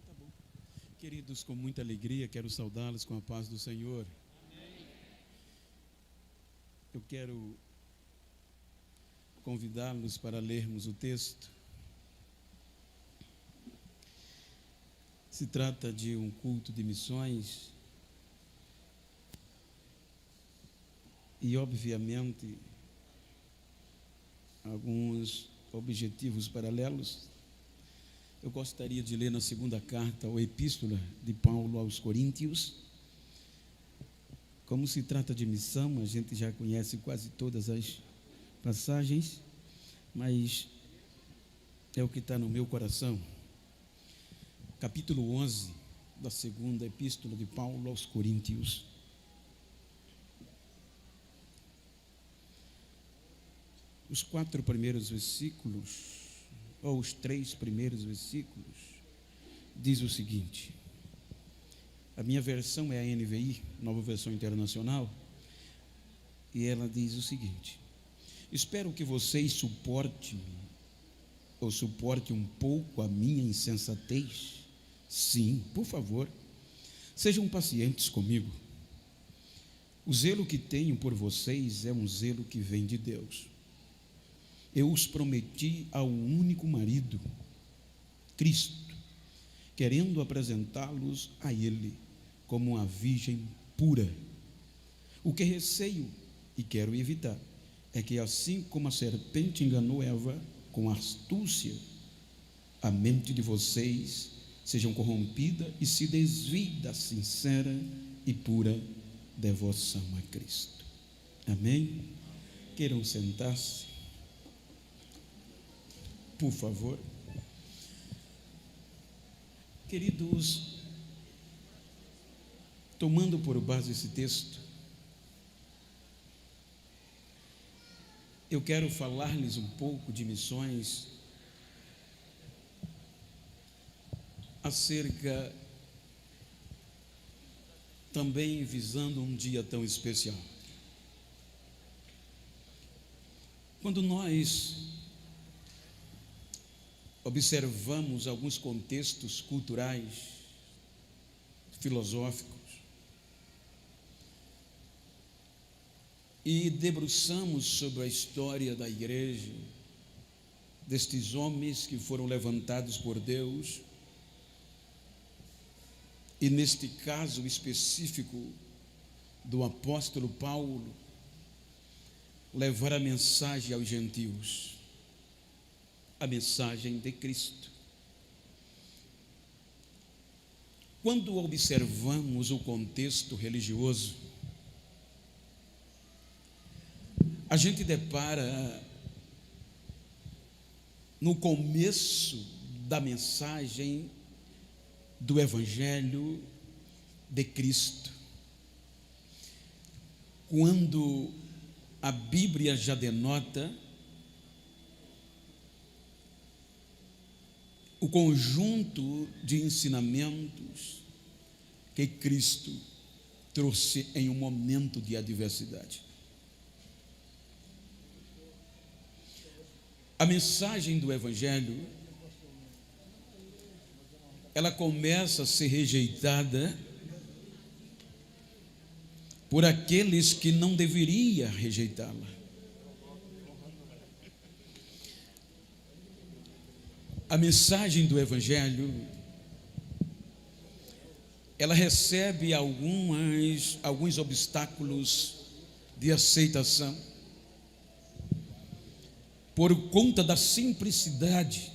Tá bom. Queridos, com muita alegria, quero saudá-los com a paz do Senhor. Eu quero convidá-los para lermos o texto. Se trata de um culto de missões e, obviamente, alguns objetivos paralelos. Eu gostaria de ler na segunda carta, ou epístola de Paulo aos Coríntios. Como se trata de missão, a gente já conhece quase todas as passagens, mas é o que está no meu coração. Capítulo 11 da segunda epístola de Paulo aos Coríntios. Os 4 primeiros versículos, ou os 3 primeiros versículos, diz o seguinte. A minha versão é a NVI, Nova Versão Internacional, e ela diz o seguinte: espero que vocês suportem um pouco a minha insensatez. Sim, por favor, sejam pacientes comigo. O zelo que tenho por vocês é um zelo que vem de Deus. Eu os prometi ao único marido, Cristo, querendo apresentá-los a Ele como uma virgem pura. O que receio e quero evitar é que, assim como a serpente enganou Eva com astúcia, a mente de vocês seja corrompida e se desvie da sincera e pura devoção a Cristo. Amém? Queiram sentar-se, por favor. Queridos, tomando por base esse texto, eu quero falar-lhes um pouco de missões acerca, também visando um dia tão especial. Quando nós observamos alguns contextos culturais, filosóficos, e debruçamos sobre a história da igreja, destes homens que foram levantados por Deus, e neste caso específico do apóstolo Paulo, levar a mensagem aos gentios, a mensagem de Cristo. Quando observamos o contexto religioso, a gente depara no começo da mensagem do Evangelho de Cristo, quando a Bíblia já denota o conjunto de ensinamentos que Cristo trouxe em um momento de adversidade. A mensagem do Evangelho, ela começa a ser rejeitada por aqueles que não deveriam rejeitá-la. A mensagem do Evangelho, ela recebe alguns obstáculos de aceitação por conta da simplicidade,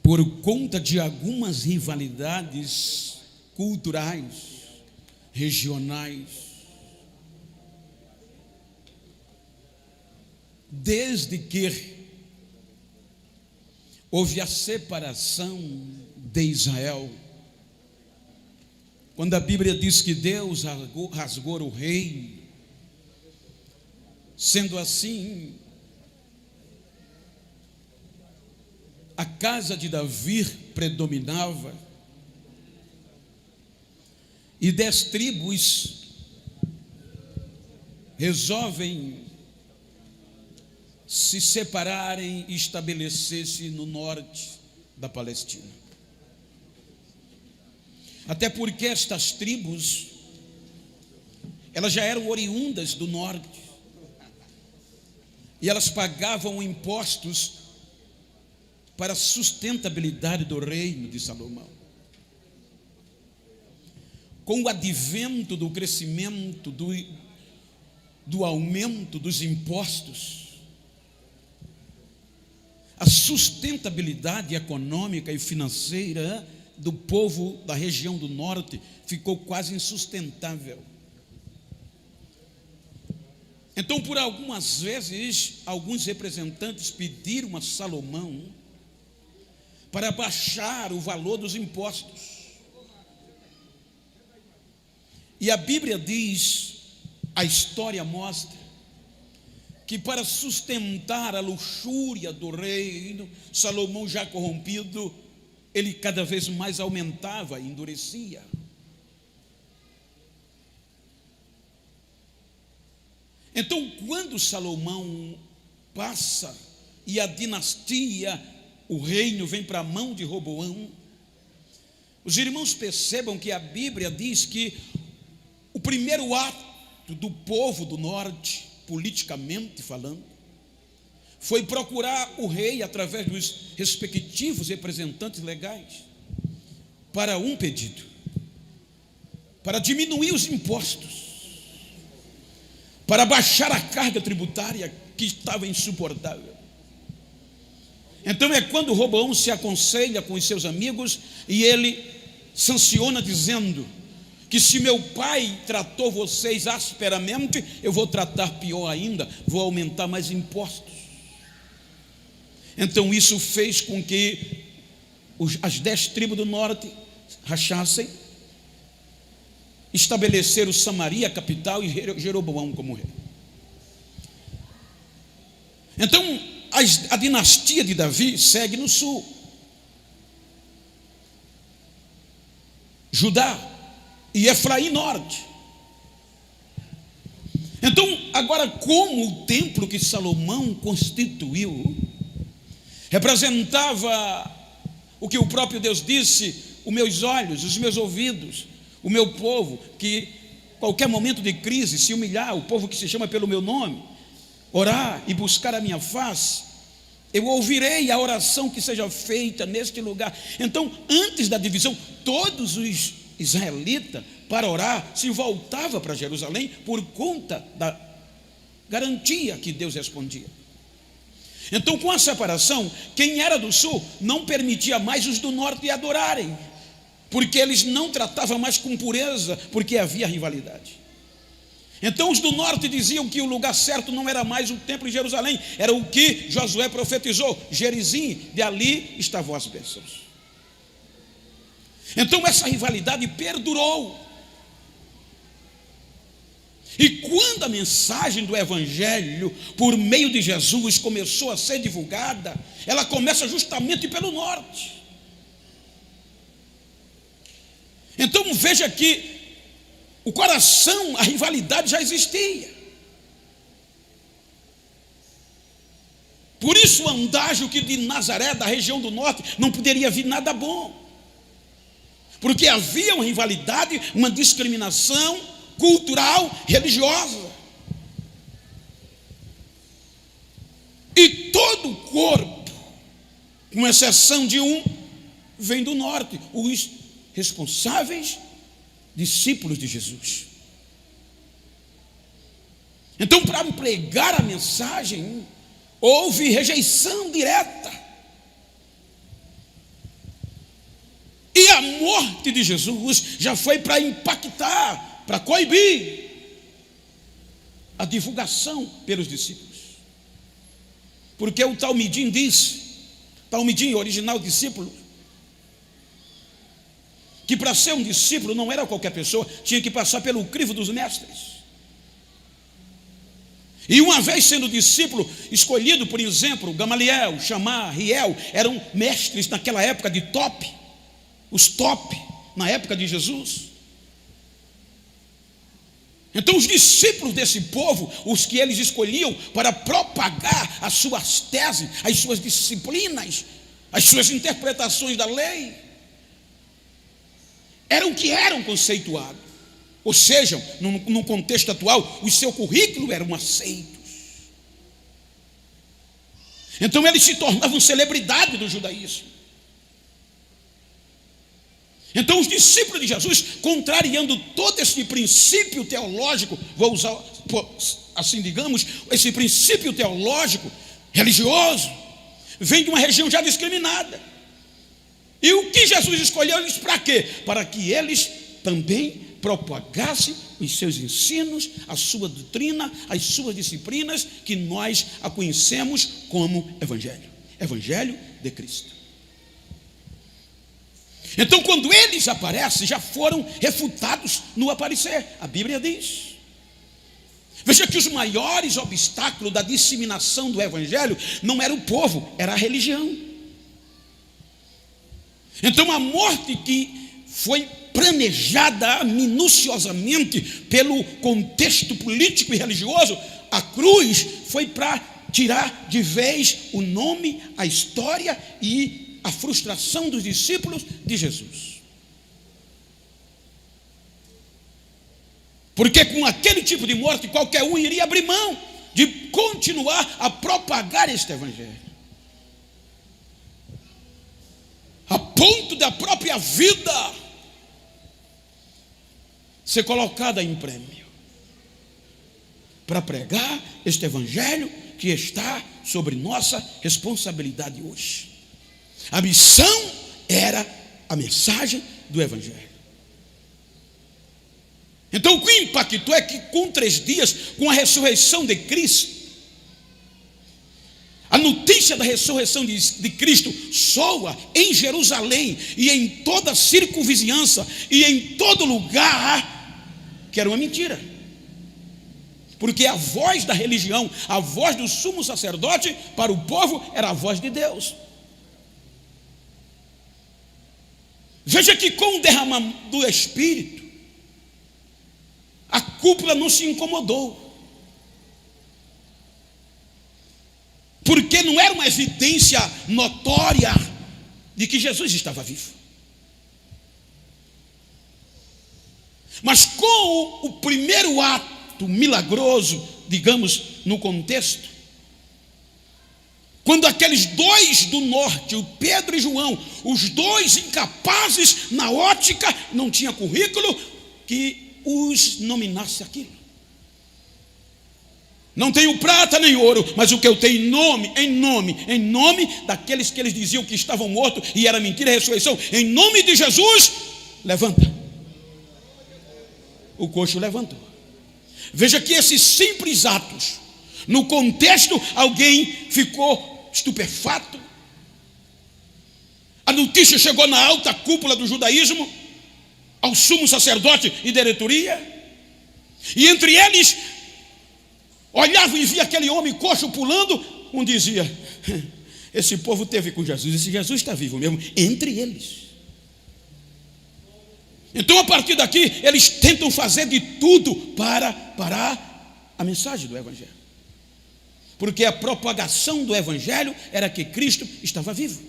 por conta de algumas rivalidades culturais, regionais, desde que houve a separação de Israel, quando a Bíblia diz que Deus rasgou o rei, sendo assim, a casa de Davi predominava, e 10 tribos resolvem se separarem e estabelecer-se no norte, da Palestina. Até porque estas tribos, elas já eram oriundas do norte, e elas pagavam impostos para a sustentabilidade do reino de Salomão. Com o advento do crescimento, do aumento dos impostos, a sustentabilidade econômica e financeira do povo da região do norte ficou quase insustentável. Então, por algumas vezes, alguns representantes pediram a Salomão para baixar o valor dos impostos. E a Bíblia diz, a história mostra, que para sustentar a luxúria do reino, Salomão, já corrompido, ele cada vez mais aumentava e endurecia. Então, quando Salomão passa e a dinastia, o reino vem para a mão de Roboão, os irmãos percebam que a Bíblia diz que o primeiro ato do povo do norte, politicamente falando, foi procurar o rei através dos respectivos representantes legais para um pedido: para diminuir os impostos, para baixar a carga tributária que estava insuportável. Então é quando Roboão se aconselha com os seus amigos e ele sanciona dizendo que se meu pai tratou vocês asperamente, eu vou tratar pior ainda, vou aumentar mais impostos. Então isso fez com que as 10 tribos do norte rachassem, estabeleceram Samaria, a capital, e Jeroboão como rei. Então a dinastia de Davi segue no sul. Judá e Efraim norte. Então, agora, como o templo que Salomão constituiu representava o que o próprio Deus disse: os meus olhos, os meus ouvidos, o meu povo, que qualquer momento de crise se humilhar, o povo que se chama pelo meu nome, orar e buscar a minha face, eu ouvirei a oração que seja feita neste lugar. Então, antes da divisão, todos os israelitas, para orar, se voltava para Jerusalém por conta da garantia que Deus respondia. Então, com a separação, quem era do sul não permitia mais os do norte adorarem, porque eles não tratavam mais com pureza, porque havia rivalidade. Então os do norte diziam que o lugar certo não era mais o templo de Jerusalém, era o que Josué profetizou, Gerizim, de ali estavam as bênçãos. Então essa rivalidade perdurou. E quando a mensagem do Evangelho, por meio de Jesus, começou a ser divulgada, ela começa justamente pelo norte. Então veja que o coração, a rivalidade já existia. Por isso o andágio que de Nazaré, da região do norte, não poderia vir nada bom. Porque havia uma rivalidade, uma discriminação cultural, religiosa. E todo o corpo, com exceção de um, vem do norte, os responsáveis discípulos de Jesus. Então, para pregar a mensagem, houve rejeição direta. E a morte de Jesus já foi para impactar, para coibir a divulgação pelos discípulos. Porque o Talmidim diz, Talmidim, original discípulo, que para ser um discípulo não era qualquer pessoa, tinha que passar pelo crivo dos mestres. E uma vez sendo discípulo escolhido, por exemplo, Gamaliel, Shammah, Riel, eram mestres naquela época de top, os top, na época de Jesus. Então os discípulos desse povo, os que eles escolhiam para propagar as suas teses, as suas disciplinas, as suas interpretações da lei eram o que eram conceituados. Ou seja, no contexto atual, o seu currículo eram aceitos. Então eles se tornavam celebridade do judaísmo. Então os discípulos de Jesus, contrariando todo esse princípio teológico, vou usar assim digamos, esse princípio teológico, religioso, vem de uma região já discriminada. E o que Jesus escolheu eles para quê? Para que eles também propagassem os seus ensinos, a sua doutrina, as suas disciplinas, que nós a conhecemos como Evangelho. Evangelho de Cristo. Então, quando eles aparecem, já foram refutados no aparecer. A Bíblia diz. Veja que os maiores obstáculos da disseminação do Evangelho não era o povo, era a religião. Então, a morte que foi planejada minuciosamente pelo contexto político e religioso, a cruz foi para tirar de vez o nome, a história e a frustração dos discípulos de Jesus. Porque com aquele tipo de morte, qualquer um iria abrir mão de continuar a propagar este Evangelho, a ponto da própria vida ser colocada em prêmio para pregar este Evangelho que está sobre nossa responsabilidade hoje. A missão era a mensagem do Evangelho. Então o que impactou é que com 3 dias, com a ressurreição de Cristo, a notícia da ressurreição de Cristo soa em Jerusalém e em toda a circunvizinhança e em todo lugar, que era uma mentira. Porque a voz da religião, a voz do sumo sacerdote para o povo era a voz de Deus. Veja que com o derramamento do Espírito, a cúpula não se incomodou. Porque não era uma evidência notória de que Jesus estava vivo. Mas com o primeiro ato milagroso, digamos, no contexto, quando aqueles 2 do norte, o Pedro e João, os 2 incapazes na ótica, não tinha currículo que os nominasse aquilo. Não tenho prata nem ouro, mas o que eu tenho em nome daqueles que eles diziam que estavam mortos e era mentira a ressurreição, em nome de Jesus, levanta. O coxo levantou. Veja que esses simples atos, no contexto, alguém ficou estupefato. A notícia chegou na alta cúpula do judaísmo, ao sumo sacerdote e diretoria, e entre eles olhavam e via aquele homem coxo pulando. Um dizia: esse povo teve com Jesus, esse Jesus está vivo mesmo, entre eles. Então a partir daqui eles tentam fazer de tudo para parar a mensagem do Evangelho, porque a propagação do Evangelho era que Cristo estava vivo,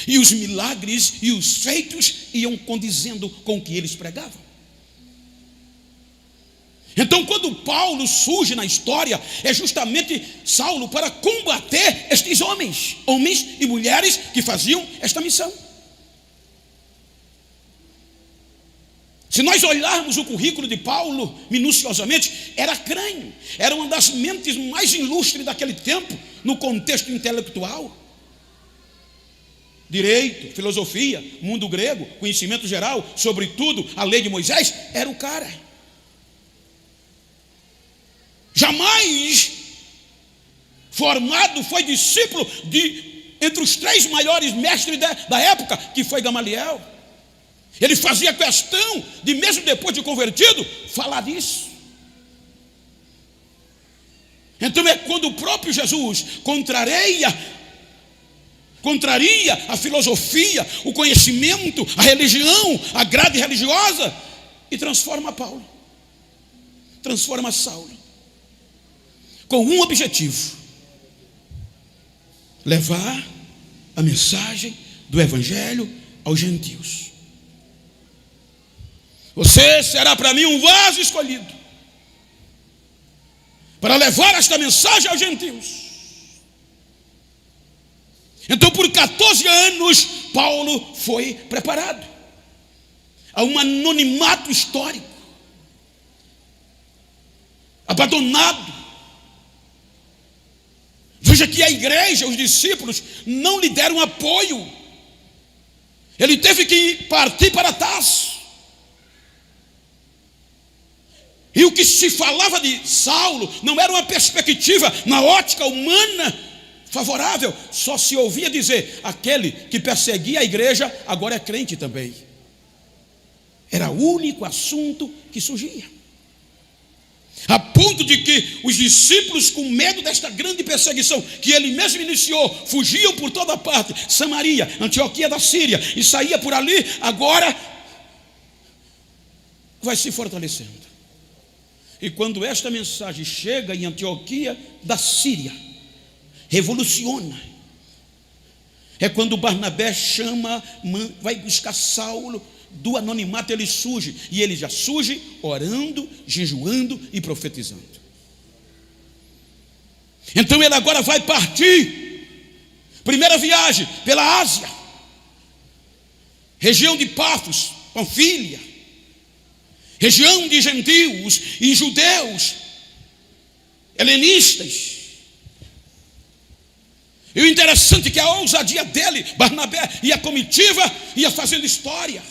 e os milagres e os feitos iam condizendo com o que eles pregavam. Então quando Paulo surge na história, é justamente Saulo para combater estes homens e mulheres que faziam esta missão. Se nós olharmos o currículo de Paulo minuciosamente, era crânio, era uma das mentes mais ilustres daquele tempo, no contexto intelectual. Direito, filosofia, mundo grego, conhecimento geral, sobretudo a lei de Moisés, era o cara. Jamais formado, foi discípulo entre os 3 maiores mestres da época, que foi Gamaliel. Ele fazia questão de, mesmo depois de convertido, falar disso. Então é quando o próprio Jesus contraria a filosofia, o conhecimento, a religião, a grade religiosa, e transforma Paulo, transforma Saulo, com um objetivo: levar a mensagem do evangelho aos gentios. Você será para mim um vaso escolhido para levar esta mensagem aos gentios. Então, por 14 anos, Paulo foi preparado a um anonimato histórico, abandonado. Veja que a igreja, os discípulos, não lhe deram apoio. Ele teve que partir para Tarso. E o que se falava de Saulo não era uma perspectiva na ótica humana favorável. Só se ouvia dizer: aquele que perseguia a igreja agora é crente também. Era o único assunto que surgia. A ponto de que os discípulos, com medo desta grande perseguição que ele mesmo iniciou, fugiam por toda parte. Samaria, Antioquia da Síria, e saía por ali. Agora vai se fortalecendo. E quando esta mensagem chega em Antioquia da Síria, revoluciona. É quando Barnabé chama, vai buscar Saulo do anonimato. Ele surge, e ele já surge orando, jejuando e profetizando. Então ele agora vai partir. Primeira viagem pela Ásia, região de Pafos, Panfília, região de gentios e judeus, helenistas. E o interessante é que a ousadia dele, Barnabé, e a comitiva ia fazendo história.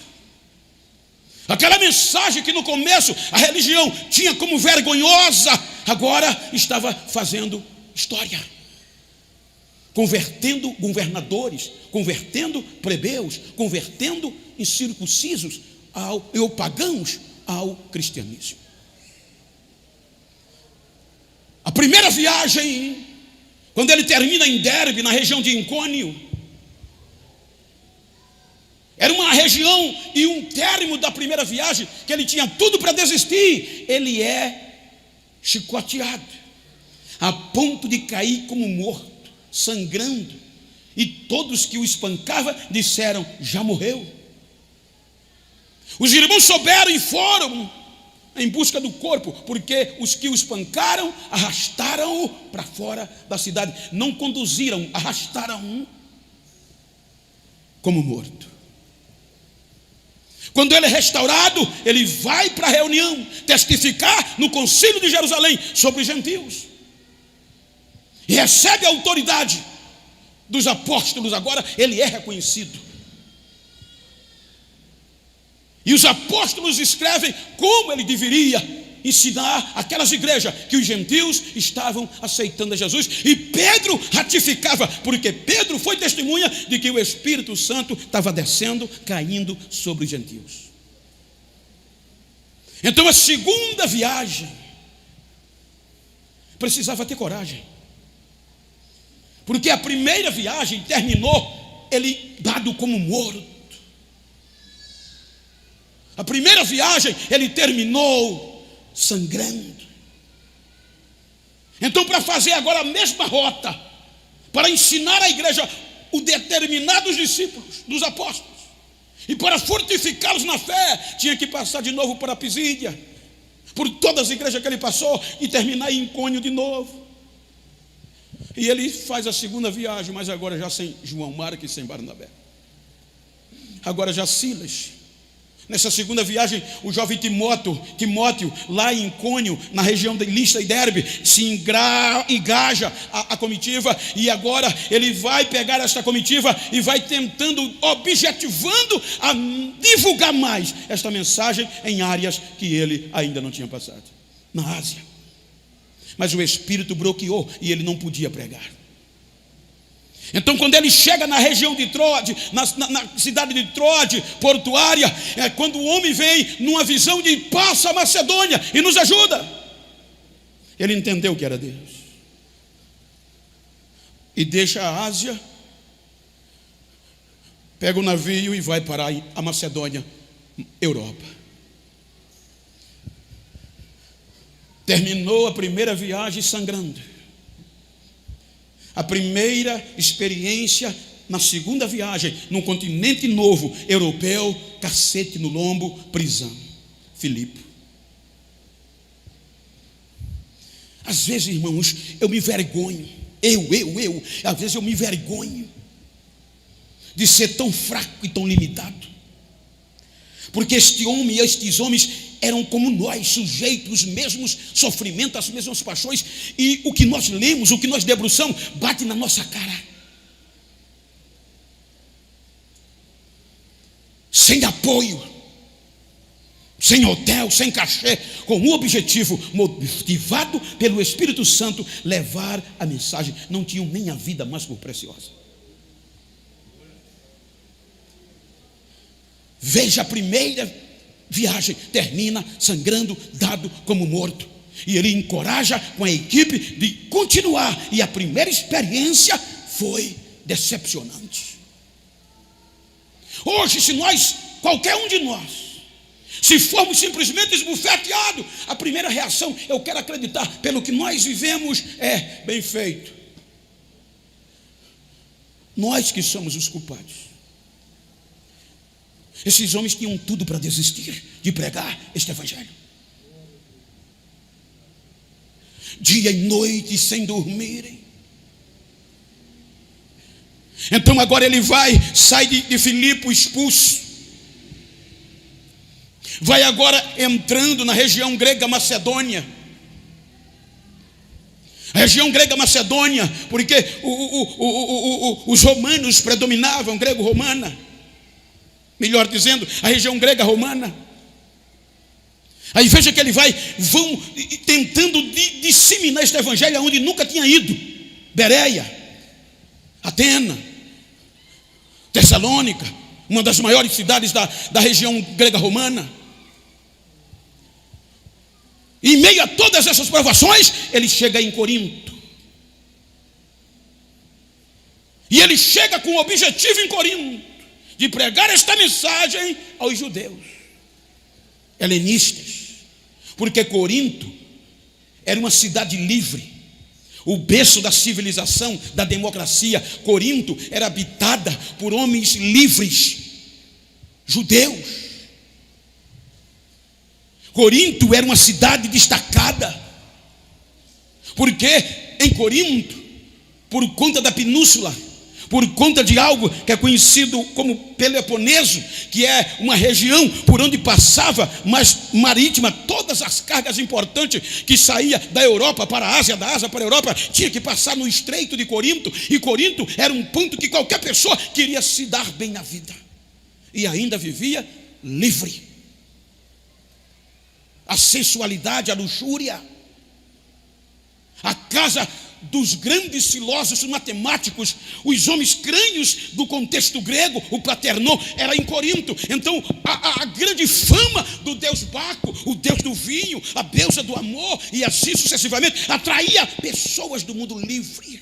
Aquela mensagem que no começo a religião tinha como vergonhosa, agora estava fazendo história. Convertendo governadores, convertendo plebeus, convertendo incircuncisos ou pagãos ao cristianismo. A primeira viagem, quando ele termina em Derbe, na região de Icônio, era uma região e um término da primeira viagem que ele tinha tudo para desistir. Ele é chicoteado a ponto de cair como morto, sangrando, e todos que o espancavam disseram: já morreu. Os irmãos souberam e foram em busca do corpo, porque os que o espancaram arrastaram-o para fora da cidade. Não conduziram, arrastaram-o como morto. Quando ele é restaurado, ele vai para a reunião testificar no concílio de Jerusalém sobre os gentios, e recebe a autoridade dos apóstolos. Agora ele é reconhecido, e os apóstolos escrevem como ele deveria ensinar aquelas igrejas que os gentios estavam aceitando a Jesus. E Pedro ratificava, porque Pedro foi testemunha de que o Espírito Santo estava descendo, caindo sobre os gentios. Então a segunda viagem precisava ter coragem, porque a primeira viagem terminou ele dado como morto. A primeira viagem ele terminou sangrando. Então, para fazer agora a mesma rota, para ensinar a igreja o determinados discípulos dos apóstolos, e para fortificá-los na fé, tinha que passar de novo por Pisídia, por todas as igrejas que ele passou, e terminar em Icônio de novo. E ele faz a segunda viagem, mas agora já sem João Marcos e sem Barnabé, agora já Silas. Nessa segunda viagem, o jovem Timóteo, lá em Icônio, na região de Listra e Derbe, se engaja a comitiva, e agora ele vai pegar esta comitiva e vai tentando, objetivando a divulgar mais esta mensagem em áreas que ele ainda não tinha passado, na Ásia. Mas o Espírito bloqueou e ele não podia pregar. Então, quando ele chega na região de Troade, na cidade de Troade, portuária, é quando o homem vem numa visão de: passa a Macedônia e nos ajuda. Ele entendeu que era Deus e deixa a Ásia, pega o navio e vai para a Macedônia, Europa. Terminou a primeira viagem sangrando. A primeira experiência na segunda viagem, num continente novo, europeu, cacete no lombo, prisão. Filipe. Às vezes, irmãos, eu me envergonho. Às vezes eu me envergonho de ser tão fraco e tão limitado. Porque este homem e estes homens eram como nós, sujeitos aos mesmos sofrimentos, às mesmas paixões. E o que nós lemos, o que nós debruçamos, bate na nossa cara. Sem apoio, sem hotel, sem cachê, com um objetivo, motivado pelo Espírito Santo, levar a mensagem. Não tinham nem a vida mais por preciosa. Veja, a primeira viagem termina sangrando, dado como morto. E ele encoraja com a equipe de continuar. E a primeira experiência foi decepcionante. Hoje, se nós, qualquer um de nós, se formos simplesmente esbofeteados, a primeira reação, eu quero acreditar, pelo que nós vivemos, é bem feito. Nós que somos os culpados. Esses homens tinham tudo para desistir de pregar este evangelho. Dia e noite sem dormirem. Então agora ele sai de Filipe expulso. Vai agora entrando na região grega Macedônia. A região grega Macedônia, porque os romanos predominavam, grego-romana. Melhor dizendo, a região grega romana. Aí veja que vão tentando disseminar este evangelho aonde nunca tinha ido. Bereia, Atena, Tessalônica, uma das maiores cidades da região grega romana. Em meio a todas essas provações, ele chega em Corinto. E ele chega com o objetivo em Corinto de pregar esta mensagem aos judeus helenistas, porque Corinto era uma cidade livre, o berço da civilização, da democracia. Corinto era habitada por homens livres, judeus. Corinto era uma cidade destacada, porque em Corinto, por conta da península, por conta de algo que é conhecido como Peloponeso, que é uma região por onde passava, mas marítima, todas as cargas importantes que saía da Europa para a Ásia, da Ásia para a Europa, tinha que passar no Estreito de Corinto. E Corinto era um ponto que qualquer pessoa queria se dar bem na vida, e ainda vivia livre. A sensualidade, a luxúria, a casa dos grandes filósofos matemáticos, os homens crânios do contexto grego, o Paternon, era em Corinto. Então a grande fama do deus Baco, o deus do vinho, a deusa do amor, e assim sucessivamente, atraía pessoas do mundo livre.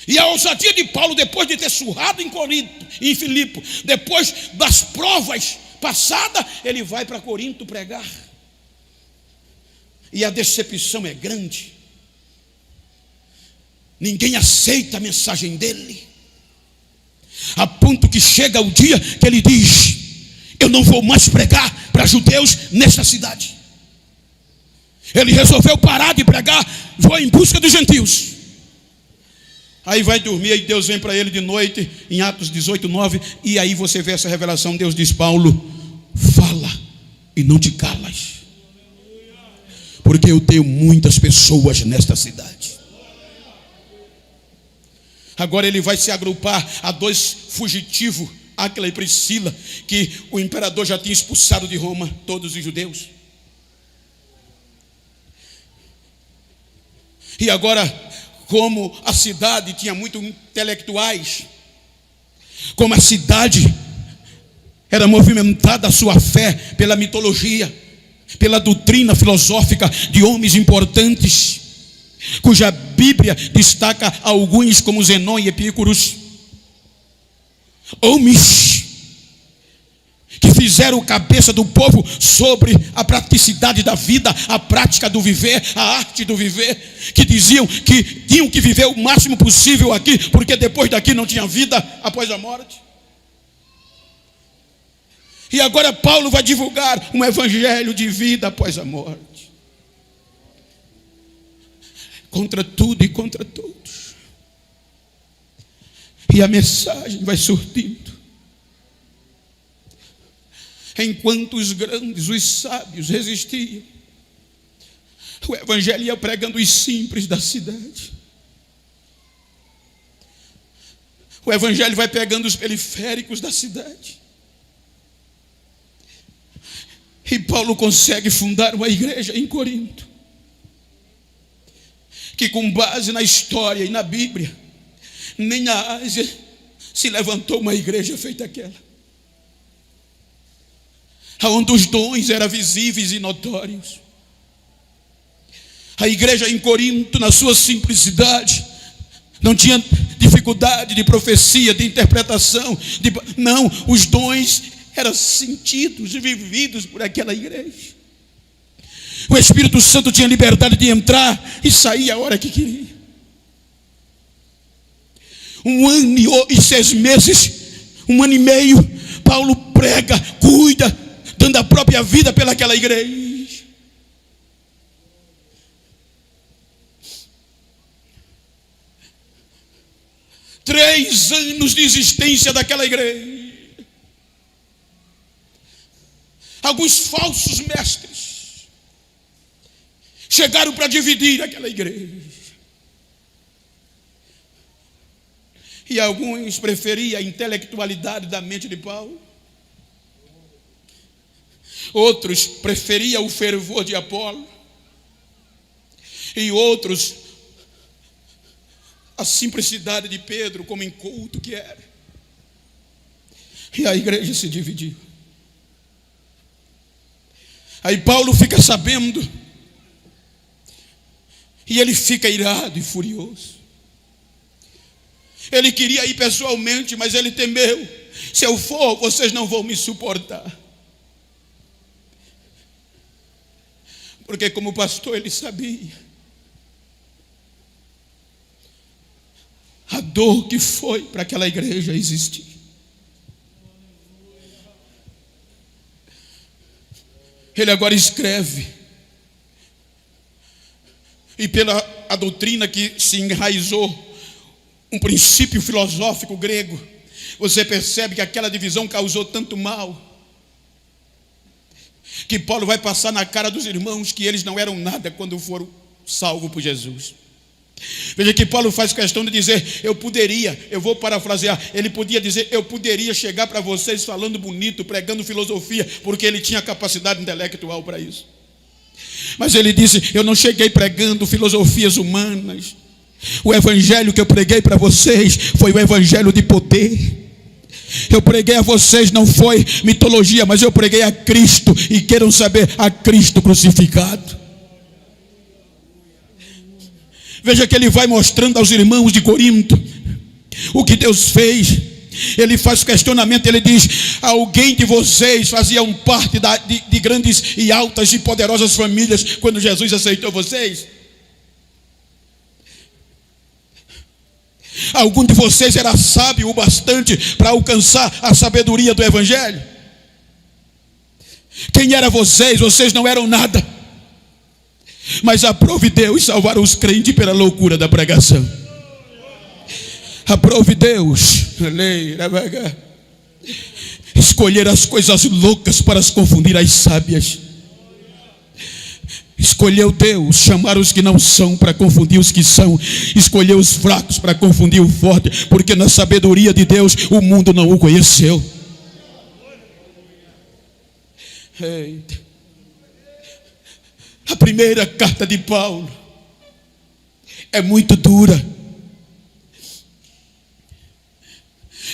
E a ousadia de Paulo, depois de ter surrado em Corinto, em Filipe, depois das provas passadas, ele vai para Corinto pregar. E a decepção é grande. Ninguém aceita a mensagem dele, a ponto que chega o dia que ele diz: eu não vou mais pregar para judeus nesta cidade. Ele resolveu parar de pregar, vou em busca dos gentios. Aí vai dormir, e Deus vem para ele de noite, em Atos 18:9, e aí você vê essa revelação. Deus diz: Paulo, fala e não te calas, porque eu tenho muitas pessoas nesta cidade. Agora ele vai se agrupar a dois fugitivos, Áquila e Priscila, que o imperador já tinha expulsado de Roma todos os judeus. E agora, como a cidade tinha muitos intelectuais, como a cidade era movimentada a sua fé pela mitologia, pela doutrina filosófica de homens importantes, cuja Bíblia destaca alguns como Zenão e Epícuros, homens que fizeram cabeça do povo sobre a praticidade da vida, a prática do viver, a arte do viver, que diziam que tinham que viver o máximo possível aqui, porque depois daqui não tinha vida após a morte. E agora Paulo vai divulgar um evangelho de vida após a morte, contra tudo e contra todos. E a mensagem vai surtindo. Enquanto os grandes, os sábios resistiam, o evangelho ia pregando os simples da cidade. O evangelho vai pegando os periféricos da cidade. E Paulo consegue fundar uma igreja em Corinto, que com base na história e na Bíblia, nem na Ásia se levantou uma igreja feita aquela, onde os dons eram visíveis e notórios. A igreja em Corinto, na sua simplicidade, não tinha dificuldade de profecia, de interpretação, não, os dons eram sentidos e vividos por aquela igreja. O Espírito Santo tinha liberdade de entrar e sair a hora que queria. 1 ano e 6 meses, 1 ano e meio, Paulo prega, cuida, dando a própria vida pelaquela igreja. Três anos de existência daquela igreja. Alguns falsos mestres chegaram para dividir aquela igreja. E alguns preferiam a intelectualidade da mente de Paulo. Outros preferiam o fervor de Apolo. E outros a simplicidade de Pedro, como inculto que era. E a igreja se dividiu. Aí Paulo fica sabendo, e ele fica irado e furioso. Ele queria ir pessoalmente, mas ele temeu: se eu for, vocês não vão me suportar. Porque como pastor ele sabia a dor que foi para aquela igreja existir. Ele agora escreve, e pela a doutrina que se enraizou, um princípio filosófico grego, você percebe que aquela divisão causou tanto mal, que Paulo vai passar na cara dos irmãos que eles não eram nada quando foram salvos por Jesus. Veja que Paulo faz questão de dizer: eu vou parafrasear, ele podia dizer, eu poderia chegar para vocês falando bonito, pregando filosofia, porque ele tinha capacidade intelectual para isso. Mas ele disse: eu não cheguei pregando filosofias humanas. O evangelho que eu preguei para vocês foi o evangelho de poder. Eu preguei a vocês, não foi mitologia, mas eu preguei a Cristo, e queiram saber, a Cristo crucificado. Veja que ele vai mostrando aos irmãos de Corinto o que Deus fez. Ele faz questionamento, ele diz: alguém de vocês faziam parte de grandes e altas e poderosas famílias quando Jesus aceitou vocês? Algum de vocês era sábio o bastante para alcançar a sabedoria do evangelho? Quem era vocês? Vocês não eram nada, mas aprove Deus salvar os crentes pela loucura da pregação. Aprove Deus escolher as coisas loucas para as confundir as sábias. Escolheu Deus chamar os que não são para confundir os que são. Escolheu os fracos para confundir o forte, porque na sabedoria de Deus o mundo não o conheceu. Eita. A primeira carta de Paulo é muito dura.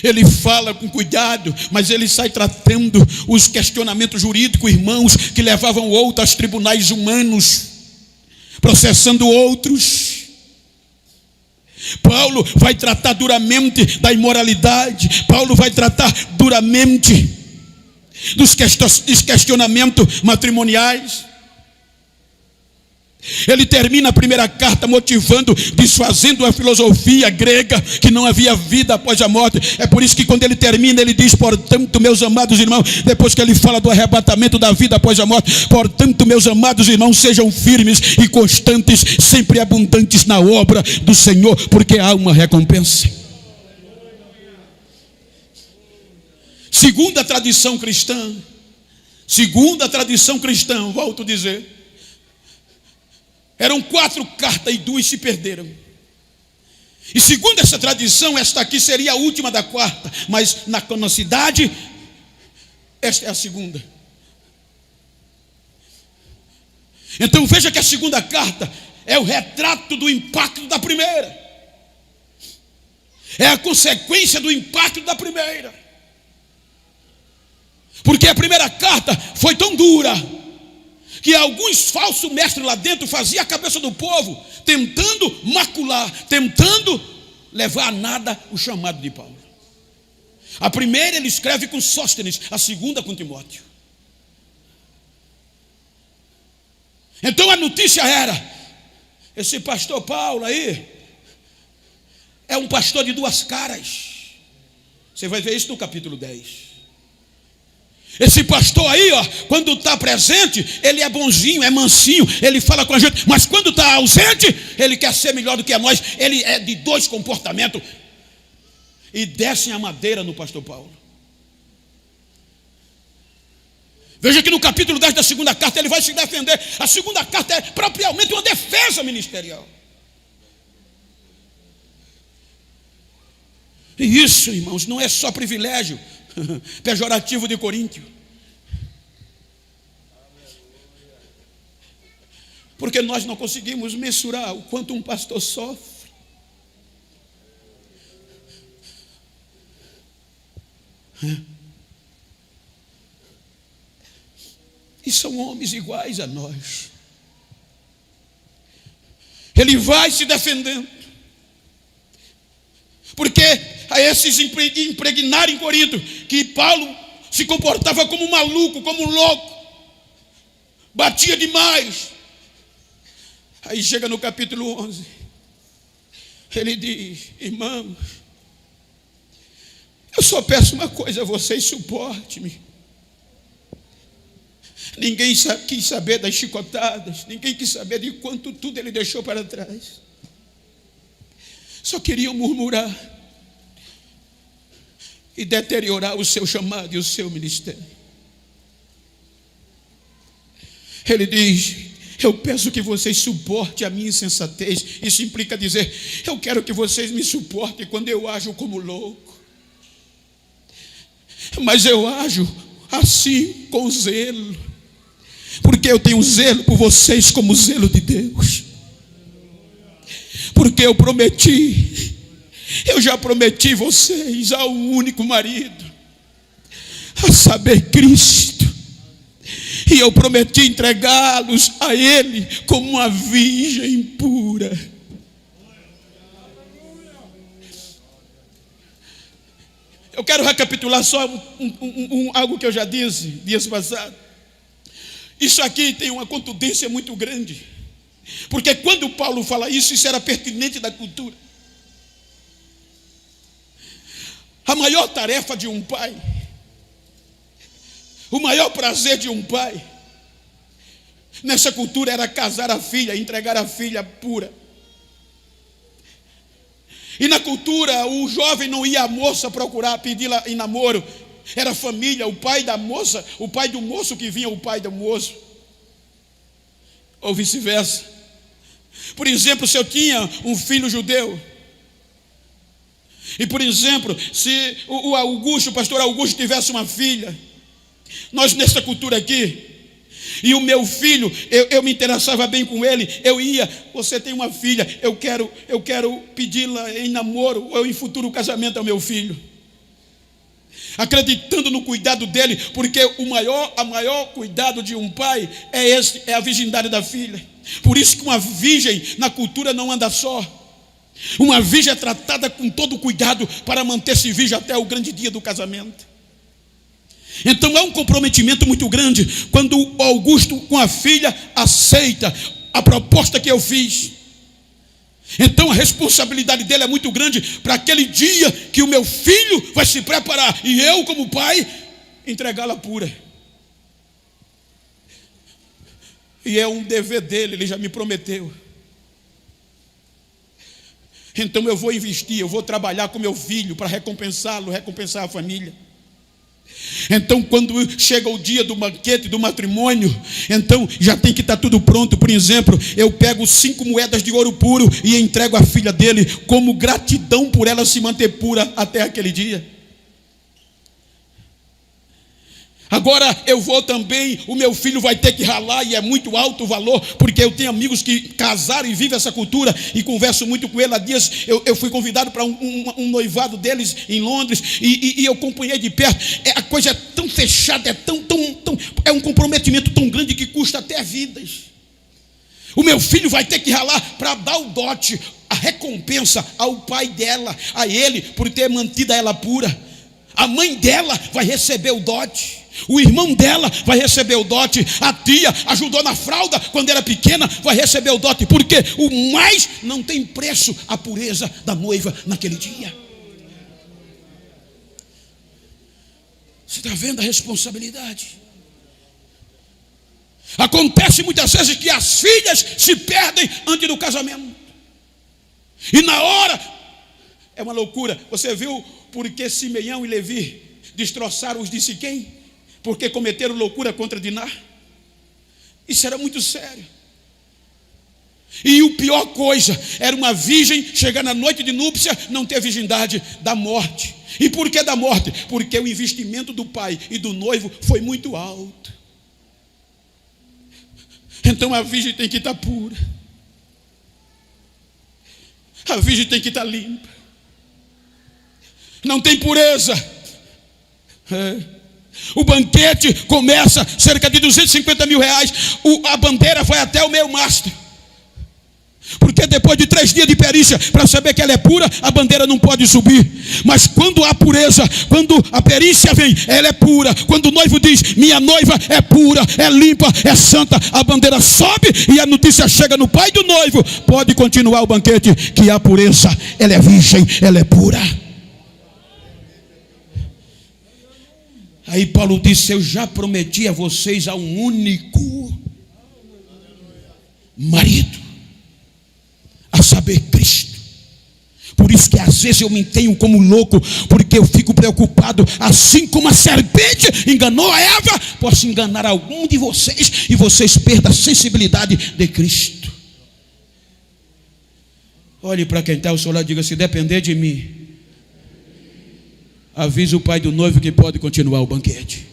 Ele fala com cuidado, mas ele sai tratando os questionamentos jurídicos, irmãos, que levavam outros aos tribunais humanos, processando outros. Paulo vai tratar duramente da imoralidade. Paulo vai tratar duramente dos questionamentos matrimoniais. Ele termina a primeira carta motivando, desfazendo a filosofia grega que não havia vida após a morte. É por isso que quando ele termina, ele diz: portanto, meus amados irmãos, depois que ele fala do arrebatamento da vida após a morte, portanto, meus amados irmãos, sejam firmes e constantes, sempre abundantes na obra do Senhor, porque há uma recompensa. Segundo a tradição cristã, volto a dizer, eram 4 cartas e 2 se perderam. E segundo essa tradição, esta aqui seria a última da quarta, mas na canonicidade, esta é a segunda. Então veja que a segunda carta é o retrato do impacto da primeira. É a consequência do impacto da primeira. Porque a primeira carta foi tão dura que alguns falsos mestres lá dentro faziam a cabeça do povo, tentando macular, tentando levar a nada o chamado de Paulo. A primeira ele escreve com Sóstenes, a segunda com Timóteo. Então a notícia era: esse pastor Paulo aí é um pastor de 2 caras. Você vai ver isso no capítulo 10. Esse pastor aí, ó, quando está presente, ele é bonzinho, é mansinho, ele fala com a gente, mas quando está ausente, ele quer ser melhor do que nós, ele é de 2 comportamentos. E descem a madeira no pastor Paulo. Veja que no capítulo 10 da segunda carta ele vai se defender. A segunda carta é propriamente uma defesa ministerial. E isso, irmãos, não é só privilégio pejorativo de Coríntio. Porque nós não conseguimos mensurar o quanto um pastor sofre. E são homens iguais a nós. Ele vai se defendendo. Porque a esses impregnaram em Corinto que Paulo se comportava como um maluco, como um louco, batia demais. Aí chega no capítulo 11, ele diz: irmãos, eu só peço uma coisa a vocês: suporte-me. Ninguém quis saber das chicotadas, ninguém quis saber de quanto tudo ele deixou para trás. Só queriam murmurar e deteriorar o seu chamado e o seu ministério. Ele diz: eu peço que vocês suportem a minha insensatez. Isso implica dizer: eu quero que vocês me suportem quando eu ajo como louco. Mas eu ajo assim com zelo, porque eu tenho zelo por vocês como zelo de Deus. Porque eu já prometi vocês ao único marido, a saber, Cristo. E eu prometi entregá-los a Ele como uma virgem pura. Eu quero recapitular só algo que eu já disse dias passados. Isso aqui tem uma contundência muito grande. Porque quando Paulo fala isso, isso era pertinente da cultura. A maior tarefa de um pai, o maior prazer de um pai, nessa cultura era casar a filha, entregar a filha pura. E na cultura, o jovem não ia à moça procurar, pedi-la em namoro. Era a família, o pai da moça, o pai do moço que vinha, o pai do moço. Ou vice-versa. Por exemplo, se eu tinha um filho judeu, e por exemplo, se o pastor Augusto tivesse uma filha, nós nessa cultura aqui, e o meu filho, eu me interessava bem com ele, eu ia: você tem uma filha, eu quero pedi-la em namoro ou em futuro casamento ao meu filho, acreditando no cuidado dele, porque a maior cuidado de um pai é a virgindade da filha. Por isso que uma virgem na cultura não anda só. Uma virgem é tratada com todo cuidado para manter-se virgem até o grande dia do casamento. Então há um comprometimento muito grande quando o Augusto com a filha aceita a proposta que eu fiz. Então a responsabilidade dele é muito grande para aquele dia que o meu filho vai se preparar e eu, como pai, entregá-la pura. E é um dever dele, ele já me prometeu. Então eu vou investir, eu vou trabalhar com meu filho para recompensá-lo, recompensar a família. Então quando chega o dia do banquete, do matrimônio, então já tem que estar tudo pronto. Por exemplo, eu pego 5 moedas de ouro puro e entrego à filha dele como gratidão por ela se manter pura até aquele dia. Agora eu vou também, o meu filho vai ter que ralar, e é muito alto o valor, porque eu tenho amigos que casaram e vivem essa cultura, e converso muito com ele. Há dias eu fui convidado para um noivado deles em Londres, e eu acompanhei de perto. A coisa é tão fechada, é um comprometimento tão grande que custa até vidas. O meu filho vai ter que ralar para dar o dote, a recompensa ao pai dela, a ele, por ter mantido ela pura. A mãe dela vai receber o dote. O irmão dela vai receber o dote. A tia ajudou na fralda quando era pequena, vai receber o dote. Porque o mais não tem preço a pureza da noiva naquele dia. Você está vendo a responsabilidade? Acontece muitas vezes que as filhas se perdem antes do casamento. E na hora, é uma loucura. Você viu porque Simeão e Levi destroçaram os de Siquém? Porque cometeram loucura contra Diná. Isso era muito sério. E o pior coisa era uma virgem chegar na noite de núpcia, não ter virgindade, da morte. E por que da morte? Porque o investimento do pai e do noivo foi muito alto. Então a virgem tem que estar pura. A virgem tem que estar limpa. Não tem pureza. O banquete começa cerca de 250 mil reais. A bandeira vai até o meio-mastro. Porque depois de 3 dias de perícia, para saber que ela é pura, a bandeira não pode subir. Mas quando há pureza, quando a perícia vem, ela é pura. Quando o noivo diz, minha noiva é pura, é limpa, é santa, a bandeira sobe e a notícia chega no pai do noivo. Pode continuar o banquete, que há pureza, ela é virgem, ela é pura. Aí Paulo disse, eu já prometi a vocês a um único marido, a saber, Cristo. Por isso que às vezes eu me tenho como louco, porque eu fico preocupado. Assim como a serpente enganou a Eva, posso enganar algum de vocês, e vocês perdam a sensibilidade de Cristo. Olhe para quem está ao seu lado e diga, se depender de mim, avisa o pai do noivo que pode continuar o banquete.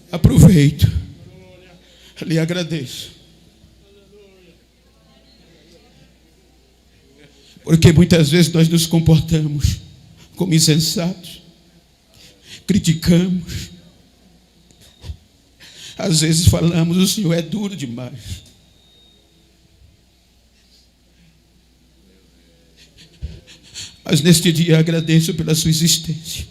Aproveito, lhe agradeço, porque muitas vezes nós nos comportamos como insensatos, criticamos, às vezes falamos, o Senhor é duro demais. Mas neste dia agradeço pela sua existência,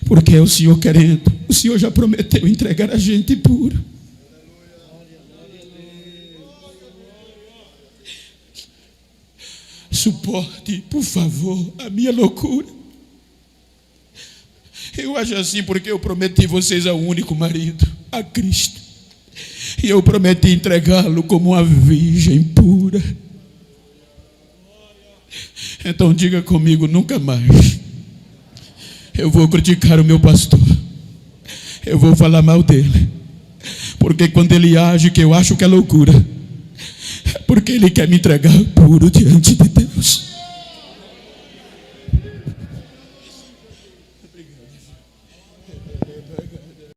porque é o Senhor querendo. O Senhor já prometeu entregar a gente puro. Suporte, por favor, a minha loucura. Eu acho assim porque eu prometi vocês ao único marido, a Cristo. E eu prometi entregá-lo como uma virgem pura. Então diga comigo, nunca mais eu vou criticar o meu pastor, eu vou falar mal dele, porque quando ele age que eu acho que é loucura, é porque ele quer me entregar puro diante dele.